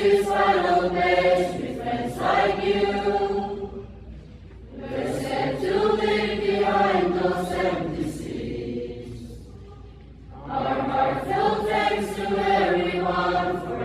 this final place with friends like you. We're set to leave behind those empty seats. Our heartfelt thanks to everyone for